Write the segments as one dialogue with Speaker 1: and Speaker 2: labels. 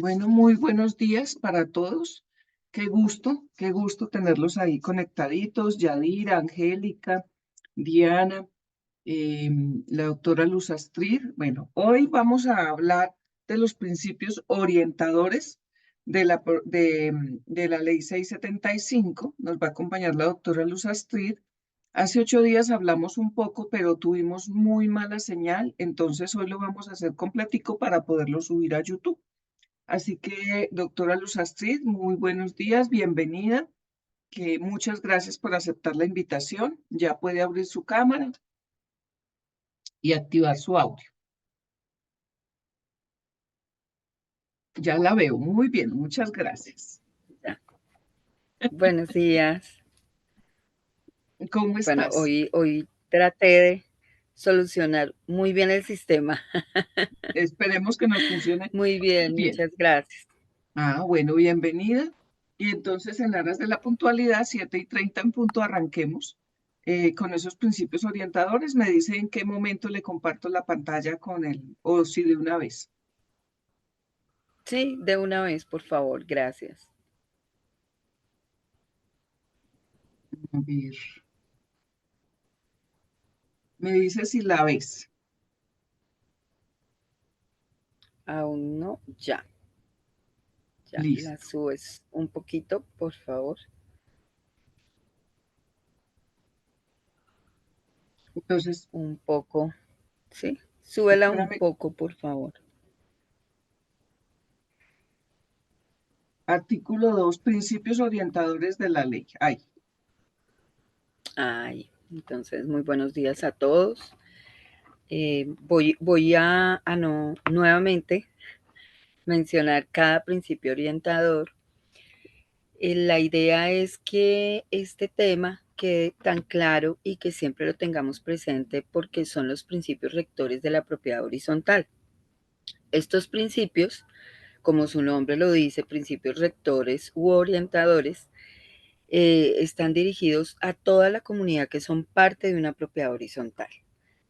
Speaker 1: Bueno, muy buenos días para todos. Qué gusto tenerlos ahí conectaditos. Yadira, Angélica, Diana, la doctora Luz Astrid. Bueno, hoy vamos a hablar de los principios orientadores de la ley 675. Nos va a acompañar la doctora Luz Astrid. Hace 8 días hablamos un poco, pero tuvimos muy mala señal, entonces hoy lo vamos a hacer completico para poderlo subir a YouTube. Así que, doctora Luz Astrid, muy buenos días, bienvenida, que muchas gracias por aceptar la invitación. Ya puede abrir su cámara y activar su audio. Ya la veo, muy bien, muchas gracias.
Speaker 2: Ya. Buenos días.
Speaker 1: ¿Cómo
Speaker 2: Bueno,
Speaker 1: estás?
Speaker 2: hoy traté de solucionar muy bien el sistema.
Speaker 1: Esperemos que nos funcione
Speaker 2: Muy bien,
Speaker 1: bien.
Speaker 2: muchas gracias.
Speaker 1: Bueno, bienvenida. Y entonces, en aras de la puntualidad, 7:30 en punto, arranquemos con esos principios orientadores. Me dice en qué momento le comparto la pantalla con él, o si de una vez.
Speaker 2: Sí, de una vez, por favor, gracias.
Speaker 1: A ver. Me dice si la ves.
Speaker 2: Aún no, ya. Ya, la
Speaker 1: Listo.
Speaker 2: subes un poquito, por favor.
Speaker 1: Entonces,
Speaker 2: Un poco, sí. Súbela un
Speaker 1: espérame.
Speaker 2: poco, por favor.
Speaker 1: Artículo 2, principios orientadores de la ley. Ay,
Speaker 2: Ay, entonces, muy buenos días a todos. Voy a no, nuevamente mencionar cada principio orientador. La idea es que este tema quede tan claro y que siempre lo tengamos presente porque son los principios rectores de la propiedad horizontal. Estos principios, como su nombre lo dice, principios rectores u orientadores, están dirigidos a toda la comunidad que son parte de una propiedad horizontal,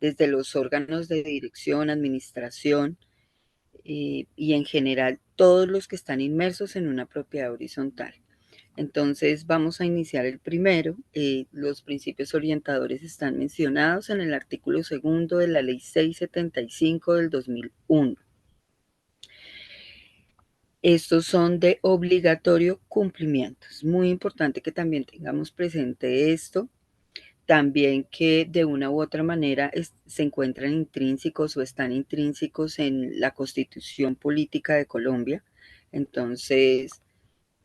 Speaker 2: desde los órganos de dirección, administración y en general todos los que están inmersos en una propiedad horizontal. Entonces vamos a iniciar el primero. Los principios orientadores están mencionados en el artículo segundo de la ley 675 del 2001. Estos son de obligatorio cumplimiento. Es muy importante que también tengamos presente esto. También que de una u otra manera se encuentran intrínsecos o están intrínsecos en la Constitución Política de Colombia. Entonces,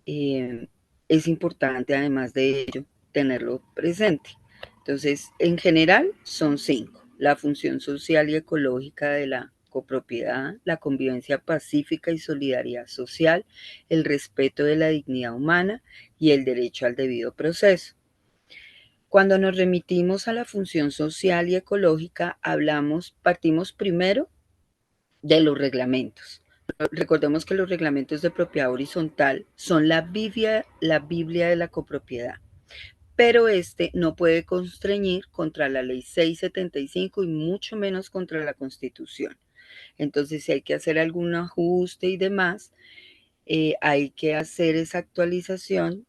Speaker 2: eh, es importante, además de ello, tenerlo presente. Entonces, en general, son 5. La función social y ecológica de la copropiedad, la convivencia pacífica y solidaridad social, el respeto de la dignidad humana y el derecho al debido proceso. Cuando nos remitimos a la función social y ecológica, partimos primero de los reglamentos. Recordemos que los reglamentos de propiedad horizontal son la Biblia de la copropiedad, pero este no puede constreñir contra la ley 675 y mucho menos contra la Constitución. Entonces, si hay que hacer algún ajuste y demás, hay que hacer esa actualización.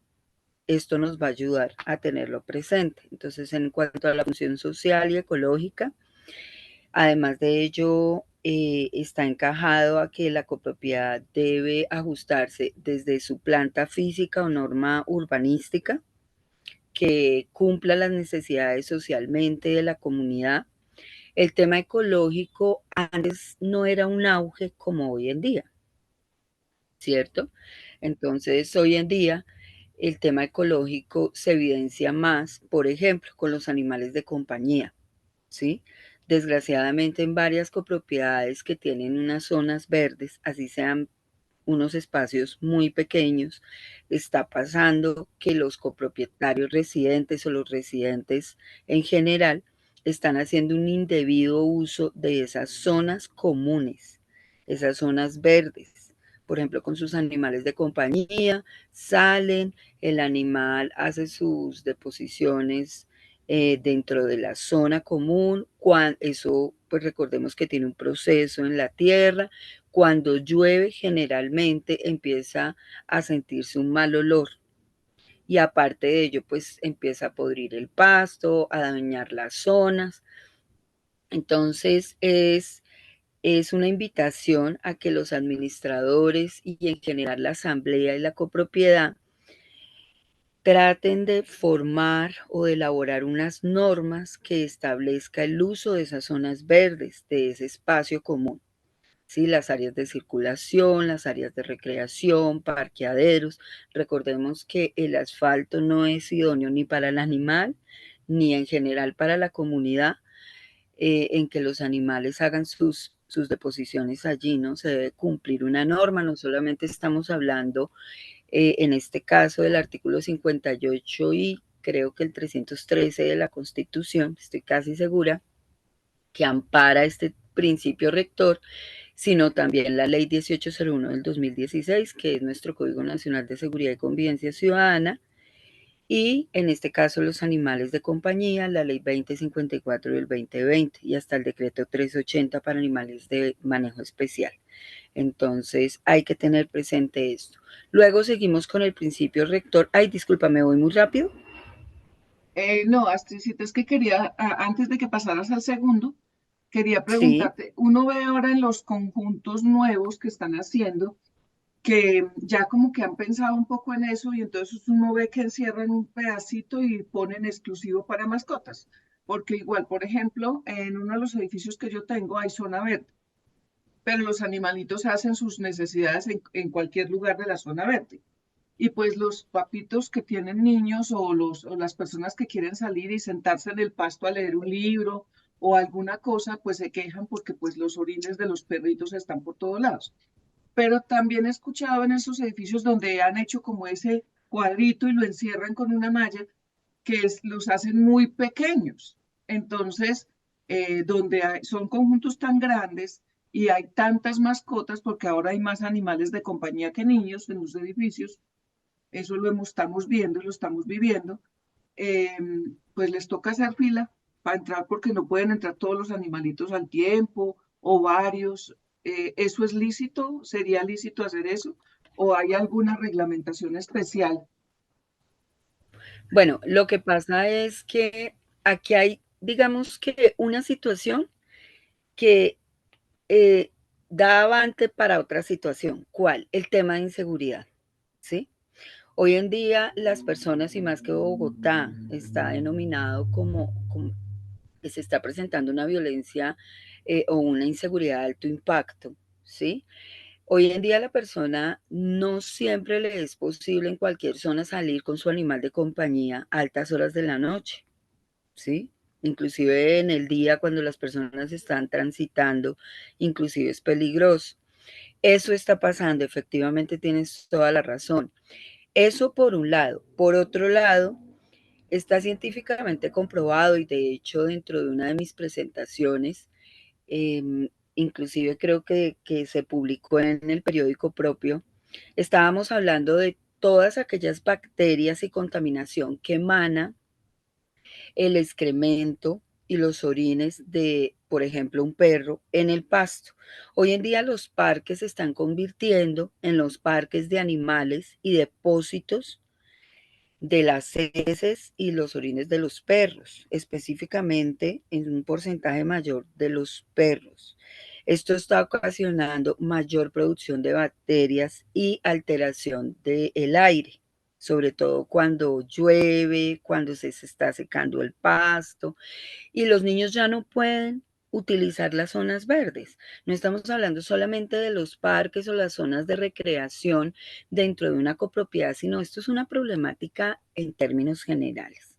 Speaker 2: Esto nos va a ayudar a tenerlo presente. Entonces, en cuanto a la función social y ecológica, además de ello, está encajado a que la copropiedad debe ajustarse desde su planta física o norma urbanística, que cumpla las necesidades socialmente de la comunidad. El tema ecológico antes no era un auge como hoy en día, ¿cierto? Entonces, hoy en día el tema ecológico se evidencia más, por ejemplo, con los animales de compañía, ¿sí? Desgraciadamente en varias copropiedades que tienen unas zonas verdes, así sean unos espacios muy pequeños, está pasando que los copropietarios residentes o los residentes en general están haciendo un indebido uso de esas zonas comunes, esas zonas verdes. Por ejemplo, con sus animales de compañía, salen, el animal hace sus deposiciones dentro de la zona común. Eso, pues recordemos que tiene un proceso en la tierra. Cuando llueve, generalmente empieza a sentirse un mal olor. Y aparte de ello, pues empieza a podrir el pasto, a dañar las zonas. Entonces, es una invitación a que los administradores y en general la asamblea y la copropiedad traten de formar o de elaborar unas normas que establezca el uso de esas zonas verdes, de ese espacio común. ¿Sí? Las áreas de circulación, las áreas de recreación, parqueaderos. Recordemos que el asfalto no es idóneo ni para el animal, ni en general para la comunidad, en que los animales hagan sus deposiciones allí, ¿no? Se debe cumplir una norma, no solamente estamos hablando en este caso del artículo 58 y creo que el 313 de la Constitución, estoy casi segura, que ampara este principio rector, sino también la ley 1801 del 2016, que es nuestro Código Nacional de Seguridad y Convivencia Ciudadana, y en este caso los animales de compañía, la ley 2054 del 2020 y hasta el decreto 380 para animales de manejo especial. Entonces hay que tener presente esto. Luego seguimos con el principio rector. Ay, disculpa, me voy muy rápido.
Speaker 1: No, Astridcita, es que quería, antes de que pasaras al segundo, quería
Speaker 2: Sí,
Speaker 1: preguntarte, uno ve ahora en los conjuntos nuevos que están haciendo, que ya como que han pensado un poco en eso y entonces uno ve que encierran un pedacito y ponen exclusivo para mascotas. Porque igual, por ejemplo, en uno de los edificios que yo tengo hay zona verde, pero los animalitos hacen sus necesidades en cualquier lugar de la zona verde. Y pues los papitos que tienen niños o las personas que quieren salir y sentarse en el pasto a leer un libro o alguna cosa, pues se quejan porque pues los orines de los perritos están por todos lados. Pero también he escuchado en esos edificios donde han hecho como ese cuadrito y lo encierran con una malla, los hacen muy pequeños. Entonces, son conjuntos tan grandes y hay tantas mascotas, porque ahora hay más animales de compañía que niños en los edificios, eso estamos viendo y lo estamos viviendo, eh, pues les toca hacer fila para entrar porque no pueden entrar todos los animalitos al tiempo o varios. ¿Eso es lícito? ¿Sería lícito hacer eso? ¿O hay alguna reglamentación especial?
Speaker 2: bueno, lo que pasa es que aquí hay, digamos que una situación que eh, da avante para otra situación. ¿Cuál? El tema de inseguridad, ¿sí? Hoy en día las personas, y más que Bogotá, está denominado como que se está presentando una violencia o una inseguridad de alto impacto, ¿sí? Hoy en día la persona no siempre le es posible en cualquier zona salir con su animal de compañía a altas horas de la noche, ¿sí? Inclusive en el día cuando las personas están transitando, inclusive es peligroso. Eso está pasando, efectivamente tienes toda la razón. Eso por un lado. Por otro lado, está científicamente comprobado y de hecho dentro de una de mis presentaciones, inclusive creo que se publicó en el periódico propio, estábamos hablando de todas aquellas bacterias y contaminación que emana el excremento y los orines de, por ejemplo, un perro en el pasto. Hoy en día los parques se están convirtiendo en los parques de animales y depósitos de las heces y los orines de los perros, específicamente en un porcentaje mayor de los perros. Esto está ocasionando mayor producción de bacterias y alteración del aire, sobre todo cuando llueve, cuando se está secando el pasto y los niños ya no pueden utilizar las zonas verdes. No estamos hablando solamente de los parques o las zonas de recreación dentro de una copropiedad, sino esto es una problemática en términos generales.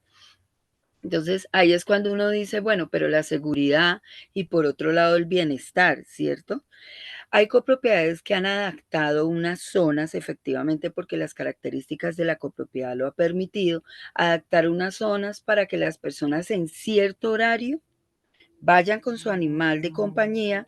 Speaker 2: Entonces, ahí es cuando uno dice, bueno, pero la seguridad y por otro lado el bienestar, ¿cierto? Hay copropiedades que han adaptado unas zonas, efectivamente, porque las características de la copropiedad lo ha permitido, adaptar unas zonas para que las personas en cierto horario vayan con su animal de compañía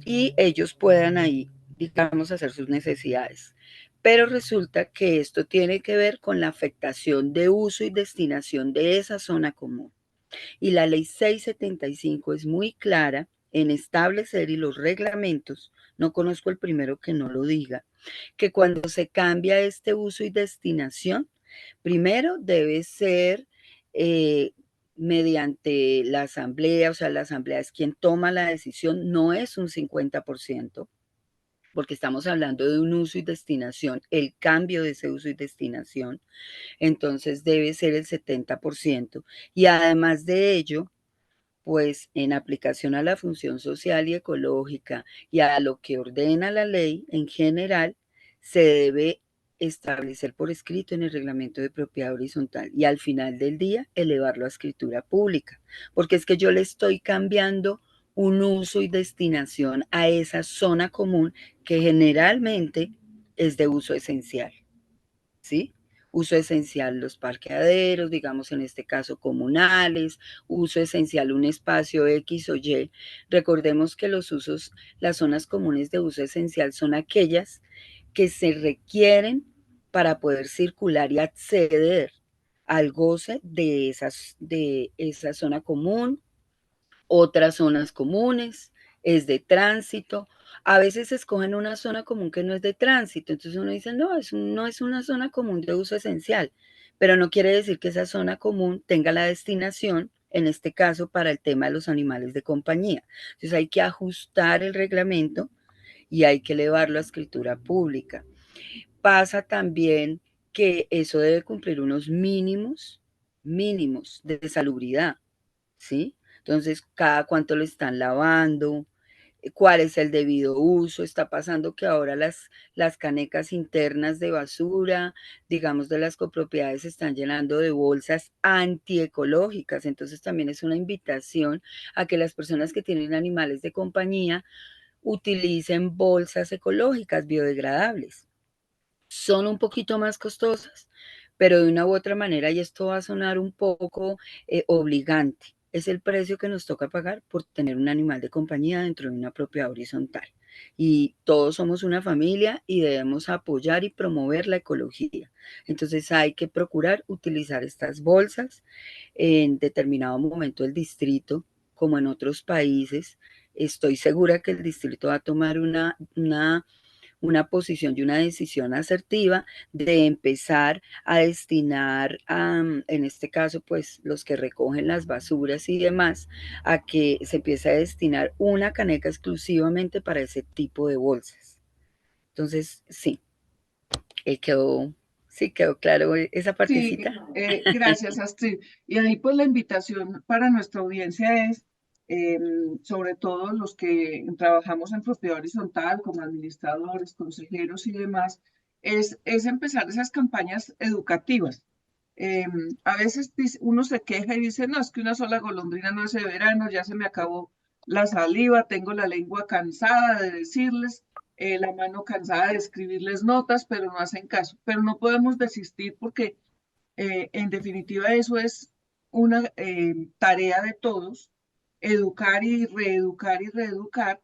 Speaker 2: y ellos puedan ahí, digamos, hacer sus necesidades. Pero resulta que esto tiene que ver con la afectación de uso y destinación de esa zona común. Y la ley 675 es muy clara en establecer y los reglamentos, no conozco el primero que no lo diga, que cuando se cambia este uso y destinación, primero debe ser eh, mediante la asamblea, o sea, la asamblea es quien toma la decisión, no es un 50%, porque estamos hablando de un uso y destinación, el cambio de ese uso y destinación, entonces debe ser el 70%. Y además de ello, pues en aplicación a la función social y ecológica y a lo que ordena la ley en general, se debe establecer por escrito en el reglamento de propiedad horizontal y al final del día elevarlo a escritura pública, porque es que yo le estoy cambiando un uso y destinación a esa zona común que generalmente es de uso esencial. ¿Sí? Uso esencial los parqueaderos, digamos en este caso comunales, uso esencial un espacio X o Y. Recordemos que los usos, las zonas comunes de uso esencial son aquellas que se requieren para poder circular y acceder al goce de esa zona común, otras zonas comunes, es de tránsito. A veces escogen una zona común que no es de tránsito, entonces uno dice, no, no es una zona común de uso esencial, pero no quiere decir que esa zona común tenga la destinación, en este caso, para el tema de los animales de compañía. Entonces hay que ajustar el reglamento y hay que elevarlo a escritura pública. Pasa también que eso debe cumplir unos mínimos de salubridad. ¿Sí? Entonces, cada cuánto lo están lavando, cuál es el debido uso. Está pasando que ahora las canecas internas de basura, digamos, de las copropiedades se están llenando de bolsas antiecológicas. Entonces, también es una invitación a que las personas que tienen animales de compañía utilicen bolsas ecológicas biodegradables. Son un poquito más costosas, pero de una u otra manera, y esto va a sonar un poco obligante, es el precio que nos toca pagar por tener un animal de compañía dentro de una propiedad horizontal. Y todos somos una familia y debemos apoyar y promover la ecología. Entonces hay que procurar utilizar estas bolsas en determinado momento del distrito, como en otros países. Estoy segura que el distrito va a tomar una posición y una decisión asertiva de empezar a destinar, en este caso, pues los que recogen las basuras y demás, a que se empiece a destinar una caneca exclusivamente para ese tipo de bolsas. Entonces, sí, quedó, sí, quedó claro esa
Speaker 1: Sí,
Speaker 2: partecita.
Speaker 1: gracias, Astrid. Y ahí pues la invitación para nuestra audiencia es, sobre todo los que trabajamos en propiedad horizontal, como administradores, consejeros y demás, es empezar esas campañas educativas. A veces uno se queja y dice, no, es que una sola golondrina no hace verano, ya se me acabó la saliva, tengo la lengua cansada de decirles, la mano cansada de escribirles notas, pero no hacen caso. Pero no podemos desistir porque en definitiva, eso es una tarea de todos, educar y reeducar.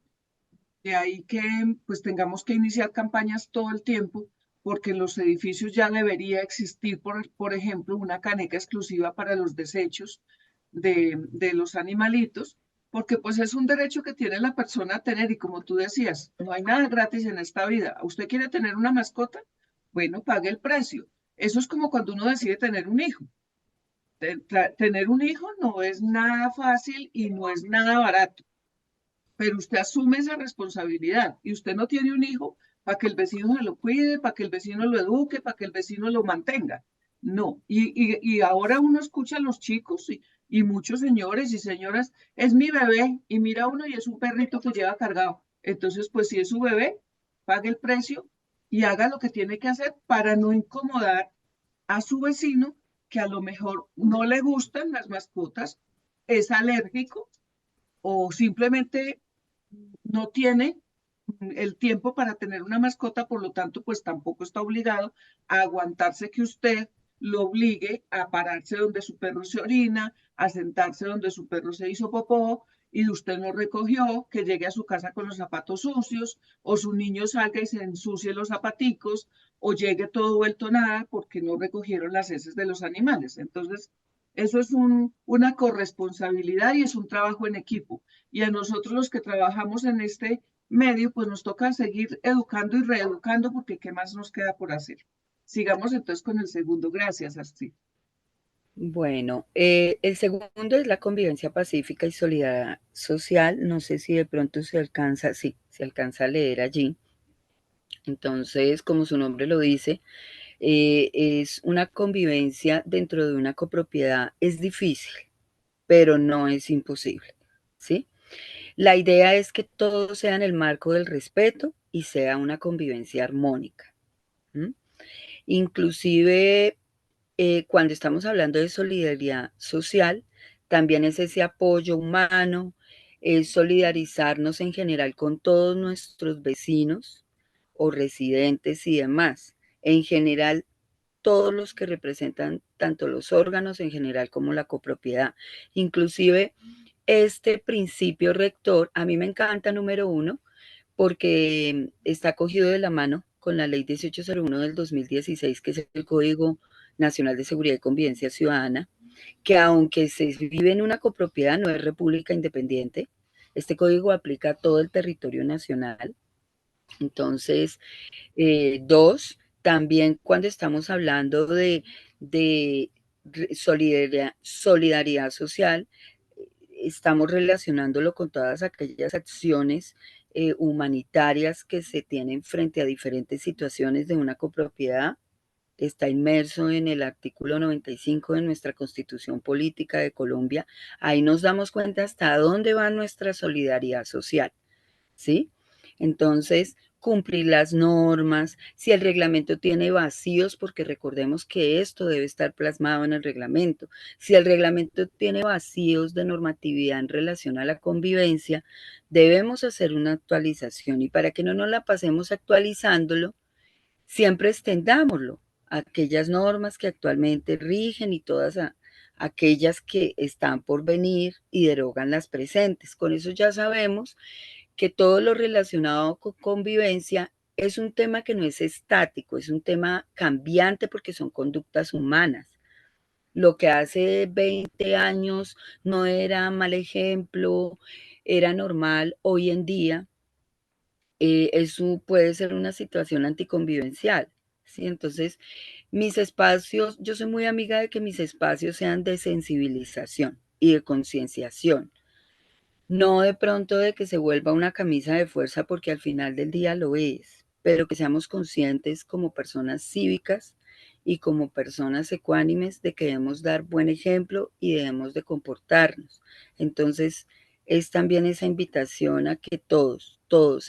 Speaker 1: De ahí que pues tengamos que iniciar campañas todo el tiempo, porque en los edificios ya debería existir, por ejemplo, una caneca exclusiva para los desechos de los animalitos, porque pues es un derecho que tiene la persona a tener y como tú decías, no hay nada gratis en esta vida. ¿Usted quiere tener una mascota? Bueno, pague el precio. Eso es como cuando uno decide tener un hijo. Tener un hijo no es nada fácil y no es nada barato, pero usted asume esa responsabilidad y usted no tiene un hijo para que el vecino se lo cuide, para que el vecino lo eduque, para que el vecino lo mantenga. No, y ahora uno escucha a los chicos y muchos señores y señoras, es mi bebé y mira uno y es un perrito que lleva cargado. Entonces, pues si es su bebé, pague el precio y haga lo que tiene que hacer para no incomodar a su vecino que a lo mejor no le gustan las mascotas, es alérgico o simplemente no tiene el tiempo para tener una mascota, por lo tanto, pues tampoco está obligado a aguantarse que usted lo obligue a pararse donde su perro se orina, a sentarse donde su perro se hizo popó y usted no recogió, que llegue a su casa con los zapatos sucios o su niño salga y se ensucie los zapaticos o llegue todo vuelto nada porque no recogieron las heces de los animales. Entonces, eso es una corresponsabilidad y es un trabajo en equipo. Y a nosotros los que trabajamos en este medio, pues nos toca seguir educando y reeducando porque ¿qué más nos queda por hacer? Sigamos entonces con el segundo. Gracias, Astrid.
Speaker 2: Bueno, el segundo es la convivencia pacífica y solidaridad social. No sé si de pronto se alcanza, sí, se alcanza a leer allí. Entonces, como su nombre lo dice, es una convivencia dentro de una copropiedad. Es difícil, pero no es imposible, ¿sí? La idea es que todo sea en el marco del respeto y sea una convivencia armónica. ¿M? Inclusive cuando estamos hablando de solidaridad social, también es ese apoyo humano, es solidarizarnos en general con todos nuestros vecinos o residentes y demás. En general, todos los que representan tanto los órganos en general como la copropiedad. Inclusive, este principio rector, a mí me encanta, número uno, porque está cogido de la mano con la ley 1801 del 2016, que es el Código Nacional de Seguridad y Convivencia Ciudadana, que aunque se vive en una copropiedad, no es república independiente. Este código aplica a todo el territorio nacional. Entonces, dos, también cuando estamos hablando de solidaridad social, estamos relacionándolo con todas aquellas acciones humanitarias que se tienen frente a diferentes situaciones de una copropiedad. Está inmerso en el artículo 95 de nuestra Constitución Política de Colombia. Ahí nos damos cuenta hasta dónde va nuestra solidaridad social, ¿sí? Entonces, cumplir las normas, si el reglamento tiene vacíos, porque recordemos que esto debe estar plasmado en el reglamento, si el reglamento tiene vacíos de normatividad en relación a la convivencia, debemos hacer una actualización y para que no nos la pasemos actualizándolo, siempre extendámoslo, aquellas normas que actualmente rigen y todas aquellas que están por venir y derogan las presentes. Con eso ya sabemos que todo lo relacionado con convivencia es un tema que no es estático, es un tema cambiante porque son conductas humanas. Lo que hace 20 años no era mal ejemplo, era normal, hoy en día eso puede ser una situación anticonvivencial, ¿sí? Entonces, mis espacios, yo soy muy amiga de que mis espacios sean de sensibilización y de concienciación. No de pronto de que se vuelva una camisa de fuerza porque al final del día lo es, pero que seamos conscientes como personas cívicas y como personas ecuánimes de que debemos dar buen ejemplo y debemos de comportarnos. Entonces, es también esa invitación a que todos,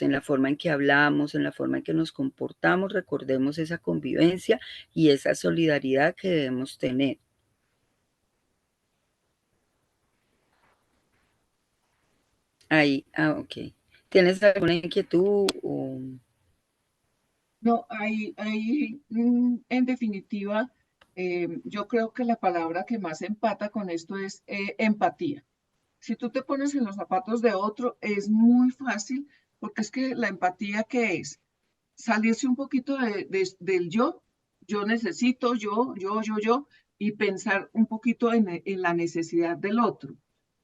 Speaker 2: en la forma en que hablamos, en la forma en que nos comportamos, recordemos esa convivencia y esa solidaridad que debemos tener. Ahí, ok. ¿Tienes alguna inquietud?
Speaker 1: No, en definitiva, yo creo que la palabra que más empata con esto es empatía. Si tú te pones en los zapatos de otro, es muy fácil, porque es que la empatía, ¿qué es? Salirse un poquito del yo necesito, yo, y pensar un poquito en la necesidad del otro.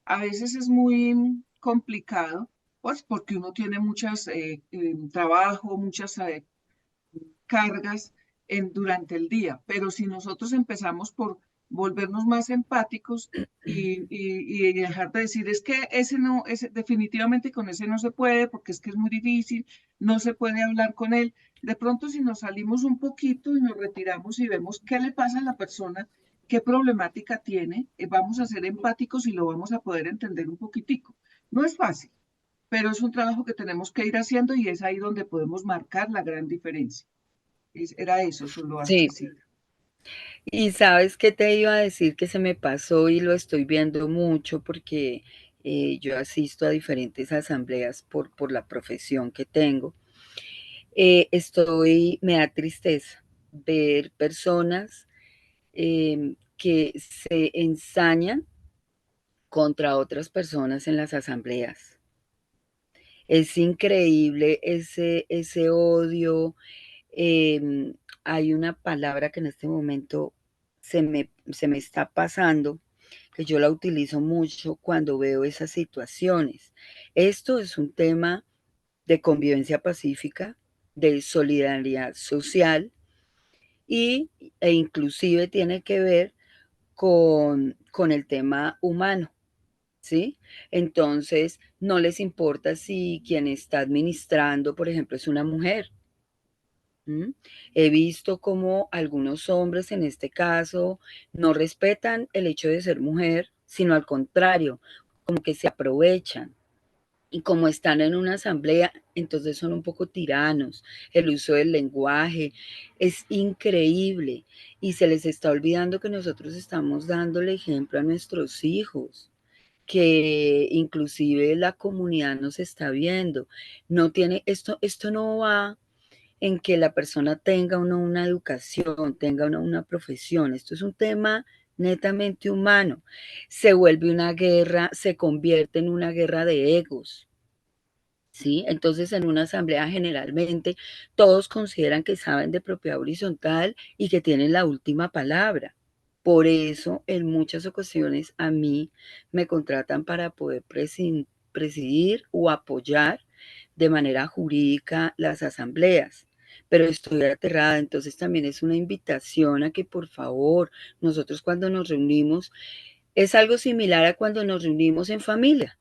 Speaker 1: A veces es muy complicado, pues porque uno tiene muchas trabajo, muchas cargas durante el día, pero si nosotros empezamos por volvernos más empáticos y dejar de decir, es que ese no, ese, definitivamente con ese no se puede, porque es que es muy difícil, no se puede hablar con él. De pronto, si nos salimos un poquito y nos retiramos y vemos qué le pasa a la persona, qué problemática tiene, vamos a ser empáticos y lo vamos a poder entender un poquitico. No es fácil, pero es un trabajo que tenemos que ir haciendo y es ahí donde podemos marcar la gran diferencia. Era eso, solo
Speaker 2: Sí,
Speaker 1: Astricita.
Speaker 2: y sabes qué te iba a decir que se me pasó y lo estoy viendo mucho porque yo asisto a diferentes asambleas por la profesión que tengo. Me da tristeza ver personas que se ensañan contra otras personas en las asambleas. Es increíble ese odio, hay una palabra que en este momento se me está pasando, que yo la utilizo mucho cuando veo esas situaciones. Esto es un tema de convivencia pacífica, de solidaridad social e inclusive tiene que ver con el tema humano, ¿sí? Entonces, no les importa si quien está administrando, por ejemplo, es una mujer. ¿Mm? He visto como algunos hombres en este caso no respetan el hecho de ser mujer, sino al contrario, como que se aprovechan. Y como están en una asamblea, entonces son un poco tiranos. El uso del lenguaje es increíble y se les está olvidando que nosotros estamos dándole ejemplo a nuestros hijos, que inclusive la comunidad nos está viendo. No tiene esto no va en que la persona tenga o no una educación, tenga o no una profesión. Esto es un tema netamente humano. Se vuelve una guerra, se convierte en una guerra de egos. ¿Sí? Entonces, en una asamblea generalmente todos consideran que saben de propiedad horizontal y que tienen la última palabra. Por eso, en muchas ocasiones a mí me contratan para poder presidir o apoyar de manera jurídica las asambleas. Pero estoy aterrada, entonces también es una invitación a que por favor nosotros cuando nos reunimos es algo similar a cuando nos reunimos en familia.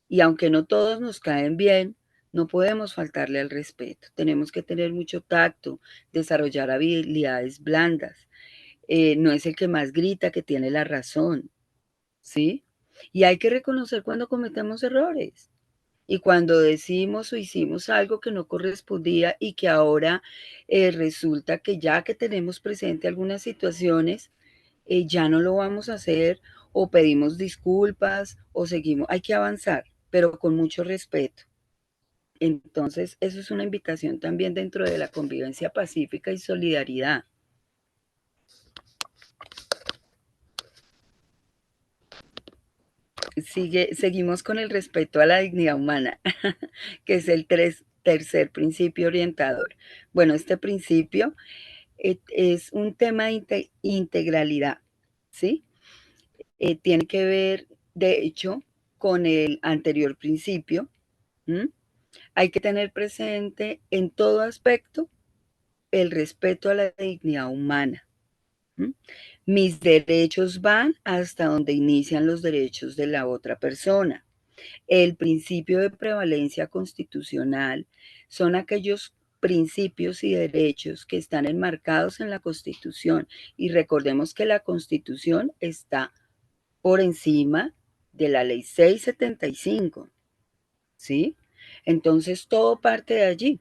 Speaker 2: Y aunque no todos nos caen bien, no podemos faltarle al respeto. Tenemos que tener mucho tacto, desarrollar habilidades blandas. No es el que más grita que tiene la razón, ¿sí? Y hay que reconocer cuando cometemos errores. Y cuando decimos o hicimos algo que no correspondía y que ahora resulta que ya que tenemos presente algunas situaciones, ya no lo vamos a hacer o pedimos disculpas o seguimos, hay que avanzar, pero con mucho respeto. Entonces, eso es una invitación también dentro de la convivencia pacífica y solidaridad. Seguimos con el respeto a la dignidad humana, que es el tercer principio orientador. Bueno, este principio es un tema de integralidad, ¿sí? Tiene que ver, de hecho, con el anterior principio. ¿Mm? Hay que tener presente en todo aspecto el respeto a la dignidad humana. ¿Mm? Mis derechos van hasta donde inician los derechos de la otra persona. El principio de prevalencia constitucional son aquellos principios y derechos que están enmarcados en la Constitución. Y recordemos que la Constitución está por encima de la ley 675, ¿sí? Entonces todo parte de allí.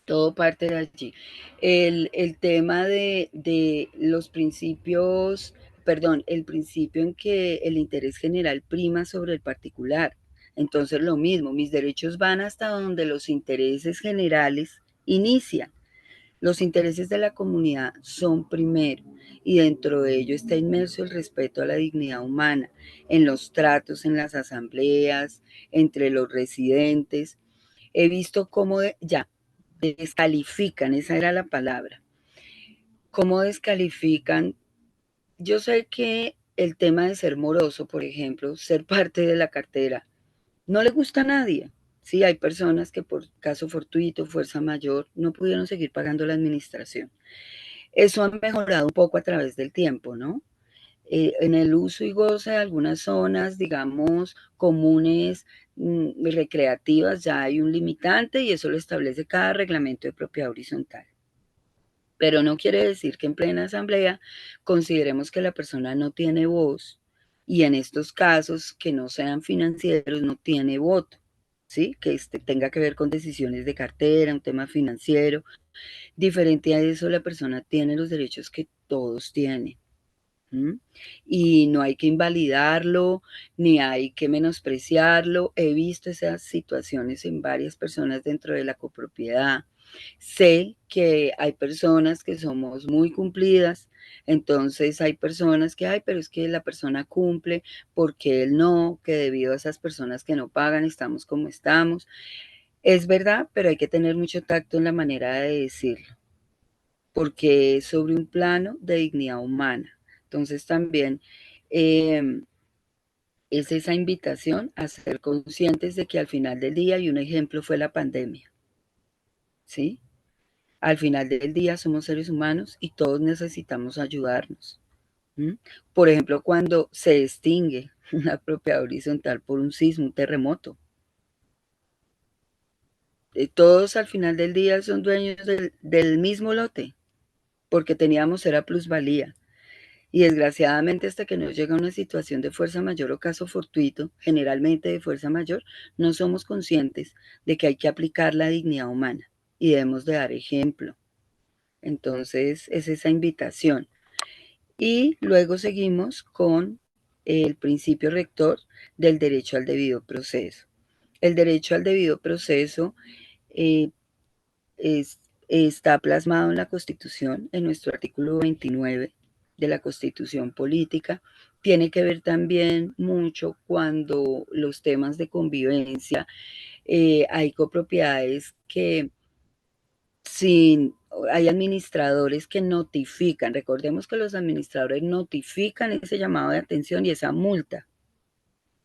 Speaker 2: Todo parte de allí. El tema de los principios, perdón, el principio en que el interés general prima sobre el particular. Entonces lo mismo, mis derechos van hasta donde los intereses generales inician. Los intereses de la comunidad son primero y dentro de ello está inmerso el respeto a la dignidad humana en los tratos, en las asambleas, entre los residentes. He visto cómo ya descalifican, esa era la palabra, cómo descalifican. Yo sé que el tema de ser moroso, por ejemplo, ser parte de la cartera, no le gusta a nadie. Sí, hay personas que por caso fortuito, fuerza mayor, no pudieron seguir pagando la administración. Eso ha mejorado un poco a través del tiempo, ¿no? En el uso y goce de algunas zonas, digamos, comunes, recreativas, ya hay un limitante y eso lo establece cada reglamento de propiedad horizontal. Pero no quiere decir que en plena asamblea consideremos que la persona no tiene voz y en estos casos que no sean financieros no tiene voto, ¿sí? Que tenga que ver con decisiones de cartera, un tema financiero. Diferente a eso, la persona tiene los derechos que todos tienen. ¿Mm? Y no hay que invalidarlo, ni hay que menospreciarlo. He visto esas situaciones en varias personas dentro de la copropiedad. Sé que hay personas que somos muy cumplidas, entonces hay personas que, ay, pero es que la persona cumple porque él no, que debido a esas personas que no pagan estamos como estamos. Es verdad, pero hay que tener mucho tacto en la manera de decirlo. porque es sobre un plano de dignidad humana. Entonces también eh, es esa invitación a ser conscientes de que al final del día, y un ejemplo fue la pandemia, ¿sí? Al final del día somos seres humanos y todos necesitamos ayudarnos. ¿M? Por ejemplo, cuando se extingue una propiedad horizontal por un sismo, un terremoto, todos al final del día son dueños del mismo lote, porque teníamos era plusvalía. Y desgraciadamente hasta que nos llega una situación de fuerza mayor o caso fortuito, generalmente de fuerza mayor, no somos conscientes de que hay que aplicar la dignidad humana y debemos de dar ejemplo. Entonces es esa invitación. Y luego seguimos con el principio rector del derecho al debido proceso. El derecho al debido proceso eh, está plasmado en la Constitución, en nuestro artículo 29 de la Constitución Política. Tiene que ver también mucho cuando los temas de convivencia, hay copropiedades que sin, hay administradores que notifican, recordemos que los administradores notifican ese llamado de atención y esa multa,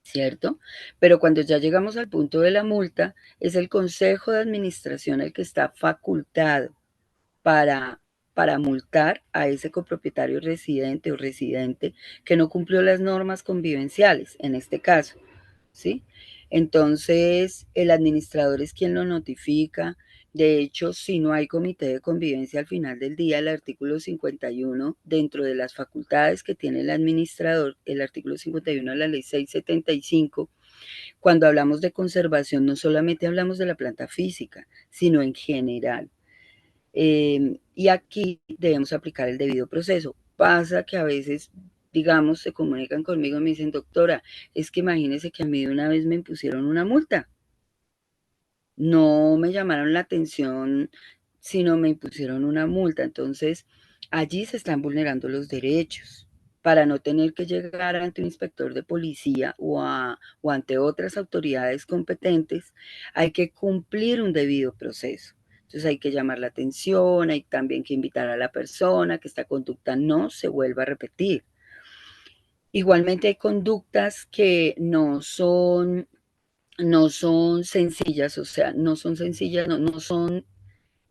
Speaker 2: ¿cierto? Pero cuando ya llegamos al punto de la multa, es el Consejo de Administración el que está facultado para, para multar a ese copropietario residente o residente que no cumplió las normas convivenciales, en este caso, ¿sí? Entonces, el administrador es quien lo notifica. De hecho, si no hay comité de convivencia al final del día, el artículo 51, dentro de las facultades que tiene el administrador, el artículo 51 de la ley 675, cuando hablamos de conservación, no solamente hablamos de la planta física, sino en general. Y aquí debemos aplicar el debido proceso. Pasa que a veces, digamos, se comunican conmigo y me dicen, doctora, es que imagínese que a mí de una vez me impusieron una multa. No me llamaron la atención, sino me impusieron una multa. Entonces, allí se están vulnerando los derechos para no tener que llegar ante un inspector de policía o ante otras autoridades competentes, hay que cumplir un debido proceso. Entonces hay que llamar la atención, hay también que invitar a la persona que esta conducta no se vuelva a repetir. Igualmente hay conductas que no son sencillas, o sea, no son sencillas, no son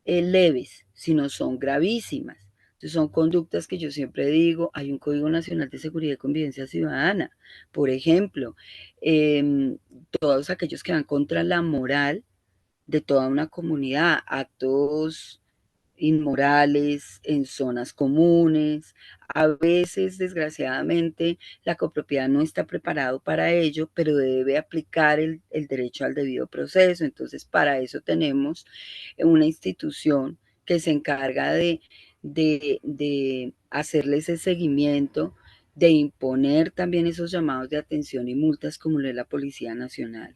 Speaker 2: leves, sino son gravísimas. Entonces son conductas que yo siempre digo, hay un Código Nacional de Seguridad y Convivencia Ciudadana, por ejemplo, todos aquellos que van contra la moral de toda una comunidad, actos inmorales en zonas comunes. A veces, desgraciadamente, la copropiedad no está preparado para ello, pero debe aplicar el derecho al debido proceso. Entonces, para eso tenemos una institución que se encarga de hacerle ese seguimiento, de imponer también esos llamados de atención y multas como lo es la Policía Nacional.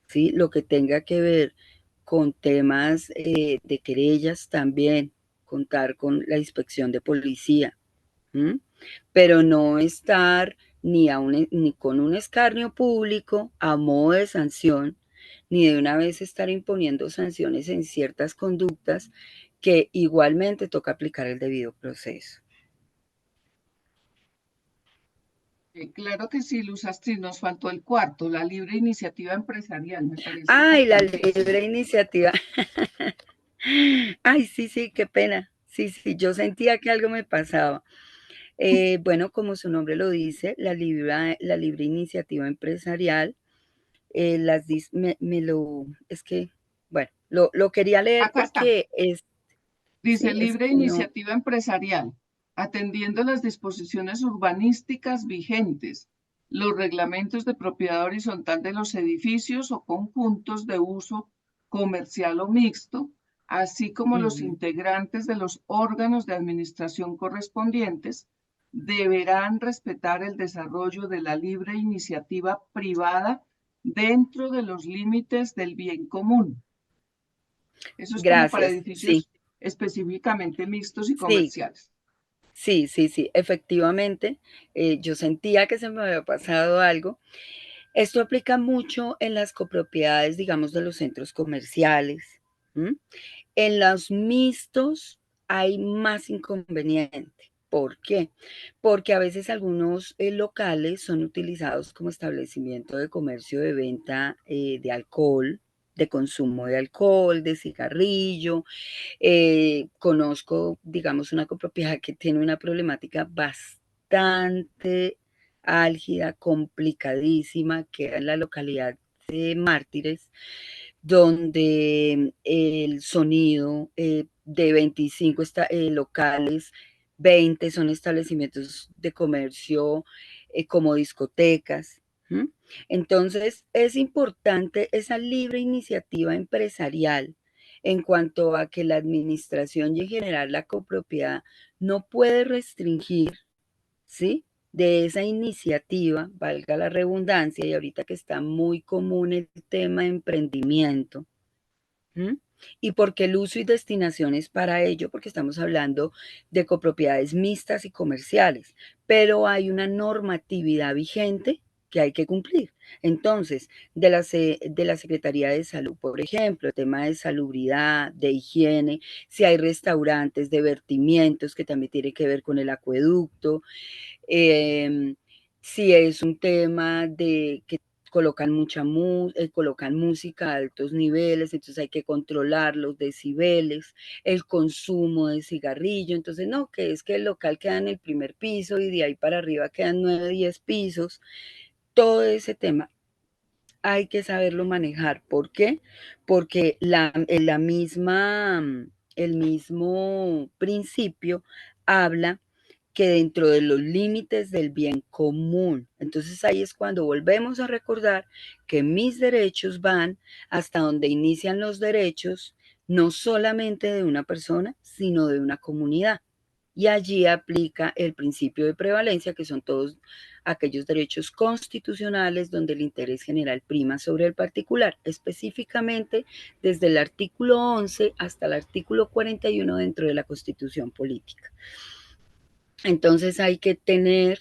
Speaker 2: ¿Sí? Lo que tenga que ver con temas de querellas también, contar con la inspección de policía, ¿m? Pero no estar ni con un escarnio público a modo de sanción, ni de una vez estar imponiendo sanciones en ciertas conductas que igualmente toca aplicar el debido proceso.
Speaker 1: Claro que sí, Luz Astrid, nos faltó el cuarto, la libre iniciativa empresarial, me parece
Speaker 2: Ay, la
Speaker 1: importantísimo.
Speaker 2: libre iniciativa. Ay, sí, sí, qué pena. Sí, sí, yo sentía que algo me pasaba. Bueno, como su nombre lo dice, la libre iniciativa empresarial, es que, bueno, lo quería leer
Speaker 1: Acá está.
Speaker 2: porque
Speaker 1: Dice
Speaker 2: sí, es
Speaker 1: libre
Speaker 2: que no,
Speaker 1: iniciativa empresarial, atendiendo las disposiciones urbanísticas vigentes, los reglamentos de propiedad horizontal de los edificios o conjuntos de uso comercial o mixto, así como los
Speaker 2: ujú.
Speaker 1: integrantes de los órganos de administración correspondientes, deberán respetar el desarrollo de la libre iniciativa privada dentro de los límites del bien común. Eso es como para
Speaker 2: Gracias, sí,
Speaker 1: edificios específicamente mixtos y
Speaker 2: sí,
Speaker 1: comerciales.
Speaker 2: sí, sí, sí, efectivamente, yo sentía que se me había pasado algo. Esto aplica mucho en las copropiedades, digamos, de los centros comerciales, ¿m? En los mixtos hay más inconveniente. ¿Por qué? Porque a veces algunos locales son utilizados como establecimiento de comercio de venta de alcohol, de consumo de alcohol, de cigarrillo. Conozco, digamos, una copropiedad que tiene una problemática bastante álgida, complicadísima, que era en la localidad de Mártires, donde el sonido de 25 locales, 20 son establecimientos de comercio como discotecas. ¿Mm? Entonces, es importante esa libre iniciativa empresarial en cuanto a que la administración y en general la copropiedad no puede restringir, ¿sí? De esa iniciativa, valga la redundancia, y ahorita que está muy común el tema de emprendimiento. ¿Mm? Y porque el uso y destinaciones para ello, porque estamos hablando de copropiedades mixtas y comerciales, pero hay una normatividad vigente que hay que cumplir. Entonces, de la Secretaría de Salud, por ejemplo, el tema de salubridad, de higiene, si hay restaurantes, de vertimientos, que también tiene que ver con el acueducto, eh, si es un tema de que colocan música a altos niveles, entonces hay que controlar los decibeles, el consumo de cigarrillo, entonces no, que es que el local queda en el primer piso y de ahí para arriba quedan 9, 10 pisos, todo ese tema hay que saberlo manejar. ¿Por qué? Porque el mismo principio habla que dentro de los límites del bien común. Entonces ahí es cuando volvemos a recordar que mis derechos van hasta donde inician los derechos, no solamente de una persona, sino de una comunidad. Y allí aplica el principio de prevalencia, que son todos aquellos derechos constitucionales donde el interés general prima sobre el particular, específicamente desde el artículo 11 hasta el artículo 41 dentro de la Constitución Política. Entonces hay que tener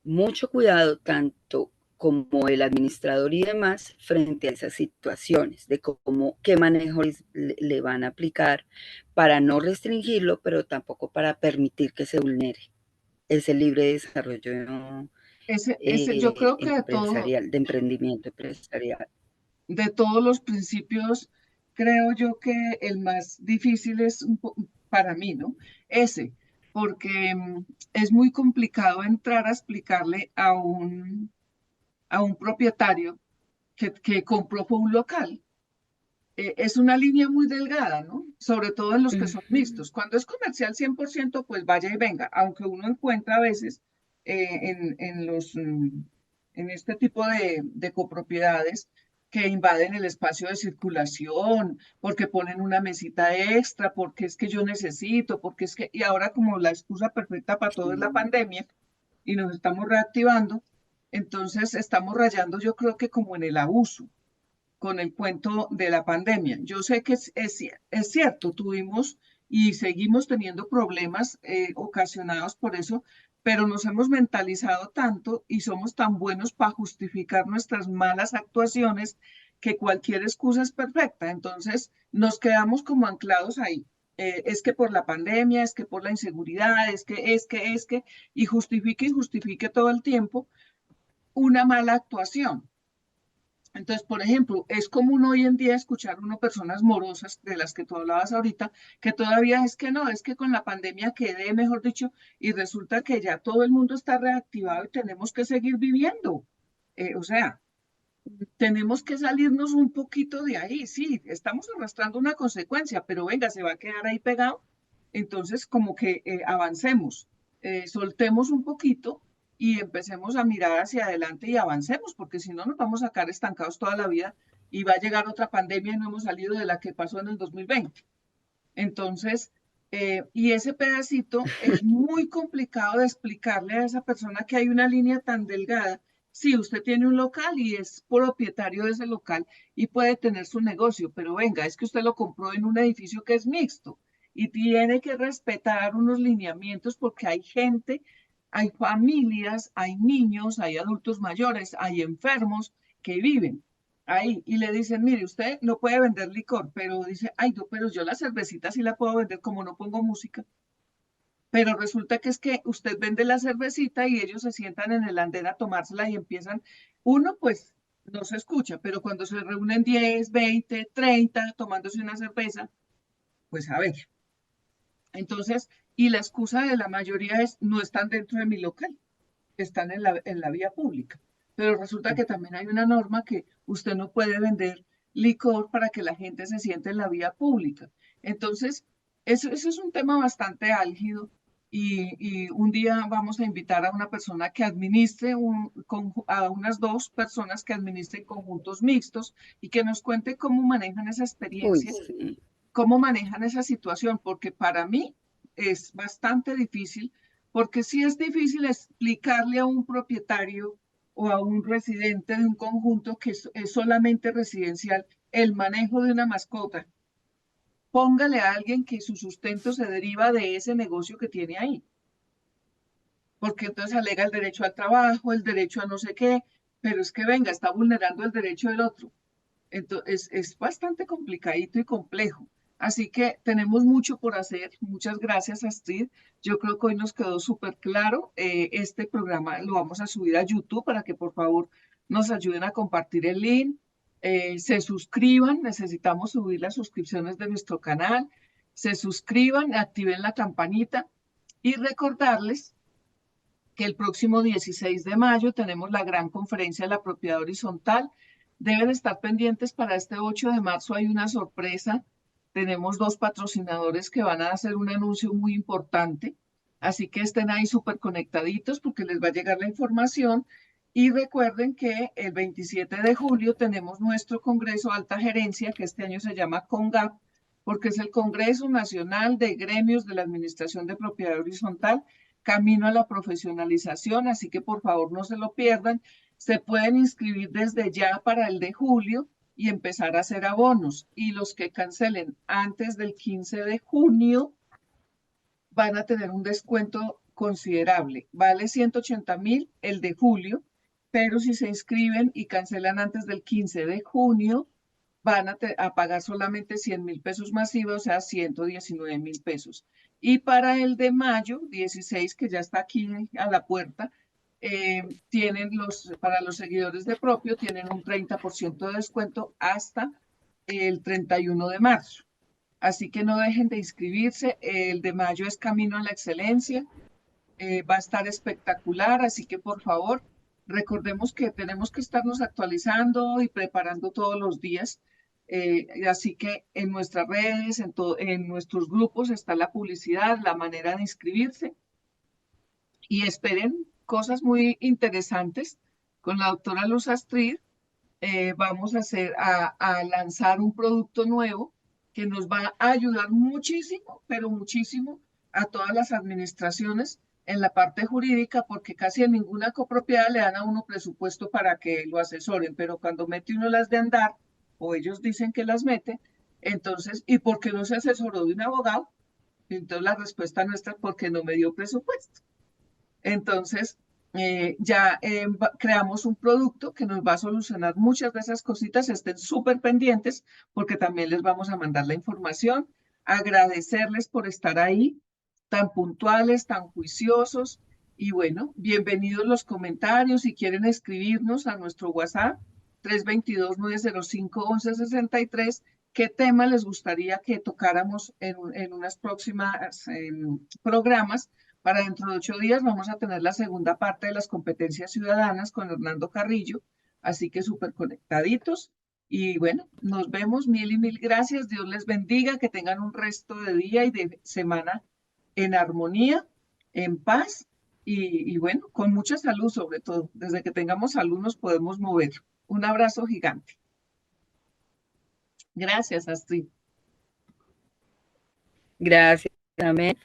Speaker 2: mucho cuidado, tanto como el administrador y demás, frente a esas situaciones, de cómo, qué manejo le van a aplicar para no restringirlo, pero tampoco para permitir que se vulnere ese libre desarrollo
Speaker 1: Yo creo que
Speaker 2: empresarial, de emprendimiento empresarial.
Speaker 1: de todos los principios, creo yo que el más difícil es para mí, ¿no? Ese, porque es muy complicado entrar a explicarle a un propietario que compró fue un local. Es una línea muy delgada, ¿no? Sobre todo en los que son mixtos. Cuando es comercial 100%, pues vaya y venga, aunque uno encuentra a veces en este tipo de copropiedades que invaden el espacio de circulación, porque ponen una mesita extra, porque es que yo necesito, porque es que, y ahora como la excusa perfecta para todo es la pandemia y nos estamos reactivando, entonces estamos rayando yo creo que como en el abuso con el cuento de la pandemia. Yo sé que es cierto, tuvimos y seguimos teniendo problemas ocasionados por eso, pero nos hemos mentalizado tanto y somos tan buenos para justificar nuestras malas actuaciones que cualquier excusa es perfecta. Entonces nos quedamos como anclados ahí. Es que por la pandemia, es que por la inseguridad, y justifique todo el tiempo una mala actuación. Entonces, por ejemplo, es común hoy en día escuchar uno personas morosas de las que tú hablabas ahorita, que todavía es que no, es que con la pandemia quedé, mejor dicho, y resulta que ya todo el mundo está reactivado y tenemos que seguir viviendo. O sea, tenemos que salirnos un poquito de ahí. Sí, estamos arrastrando una consecuencia, pero venga, se va a quedar ahí pegado. Entonces, como que avancemos, soltemos un poquito y empecemos a mirar hacia adelante y avancemos, porque si no nos vamos a quedar estancados toda la vida y va a llegar otra pandemia y no hemos salido de la que pasó en el 2020. Entonces, y ese pedacito es muy complicado de explicarle a esa persona que hay una línea tan delgada. Sí, usted tiene un local y es propietario de ese local y puede tener su negocio, pero venga, es que usted lo compró en un edificio que es mixto y tiene que respetar unos lineamientos porque hay gente, hay familias, hay niños, hay adultos mayores, hay enfermos que viven. ahí y le dicen, mire, usted no puede vender licor, pero dice, ay, no, pero yo la cervecita sí la puedo vender como no pongo música. Pero resulta que es que usted vende la cervecita y ellos se sientan en el andén a tomársela y empiezan, uno pues no se escucha, pero cuando se reúnen 10, 20, 30 tomándose una cerveza, pues a ver. Entonces, y la excusa de la mayoría es, no están dentro de mi local, están en la vía pública. Pero resulta que también hay una norma que usted no puede vender licor para que la gente se siente en la vía pública. Entonces, eso es un tema bastante álgido y un día vamos a invitar a una persona que administre, a unas dos personas que administren conjuntos mixtos y que nos cuente cómo manejan esa
Speaker 2: Uy,
Speaker 1: experiencia,
Speaker 2: sí.
Speaker 1: cómo manejan esa situación, porque para mí es bastante difícil, porque sí es difícil explicarle a un propietario o a un residente de un conjunto que es solamente residencial el manejo de una mascota. Póngale a alguien que su sustento se deriva de ese negocio que tiene ahí, porque entonces alega el derecho al trabajo, el derecho a no sé qué, pero es que venga, está vulnerando el derecho del otro. Entonces, es bastante complicadito y complejo. Así que tenemos mucho por hacer. Muchas gracias, Astrid. Yo creo que hoy nos quedó súper claro. Este programa lo vamos a subir a YouTube para que por favor nos ayuden a compartir el link. Se suscriban. Necesitamos subir las suscripciones de nuestro canal. Se suscriban, activen la campanita y recordarles que el próximo 16 de mayo tenemos la gran conferencia de la propiedad horizontal. Deben estar pendientes para este 8 de marzo, hay una sorpresa. Tenemos dos patrocinadores que van a hacer un anuncio muy importante, así que estén ahí súper conectaditos porque les va a llegar la información. Y recuerden que el 27 de julio tenemos nuestro Congreso Alta Gerencia, que este año se llama CONGAP, porque es el Congreso Nacional de Gremios de la Administración de Propiedad Horizontal, camino a la profesionalización, así que por favor no se lo pierdan. Se pueden inscribir desde ya para el de julio y empezar a hacer abonos. Y los que cancelen antes del 15 de junio van a tener un descuento considerable. Vale 180.000 el de julio, pero si se inscriben y cancelan antes del 15 de junio, van a pagar solamente 100.000 pesos masivos, o sea, 119.000 pesos. Y para el de mayo 16, que ya está aquí a la puerta, para los seguidores de propio, tienen un 30% de descuento hasta el 31 de marzo. Así que no dejen de inscribirse. El de mayo es Camino a la Excelencia. Va a estar espectacular, así que por favor, recordemos que tenemos que estarnos actualizando y preparando todos los días. Así que en nuestras redes, en nuestros grupos está la publicidad, la manera de inscribirse y esperen cosas muy interesantes. Con la doctora Luz Astrid vamos a lanzar un producto nuevo que nos va a ayudar muchísimo, pero muchísimo a todas las administraciones en la parte jurídica, porque casi en ninguna copropiedad le dan a uno presupuesto para que lo asesoren, pero cuando mete uno las de andar, o ellos dicen que las mete, entonces, ¿y por qué no se asesoró de un abogado? Entonces la respuesta nuestra es porque no me dio presupuesto. Entonces, creamos un producto que nos va a solucionar muchas de esas cositas. Estén súper pendientes porque también les vamos a mandar la información. Agradecerles por estar ahí, tan puntuales, tan juiciosos. Y bueno, bienvenidos los comentarios. Si quieren escribirnos a nuestro WhatsApp, 322-905-1163, ¿qué tema les gustaría que tocáramos en unas próximas programas? Para dentro de 8 días vamos a tener la segunda parte de las competencias ciudadanas con Hernando Carrillo, así que súper conectaditos. Y bueno, nos vemos, mil y mil gracias. Dios les bendiga, que tengan un resto de día y de semana en armonía, en paz y bueno, con mucha salud sobre todo. Desde que tengamos salud nos podemos mover. Un abrazo gigante. Gracias, Astrid.
Speaker 2: Gracias, amén.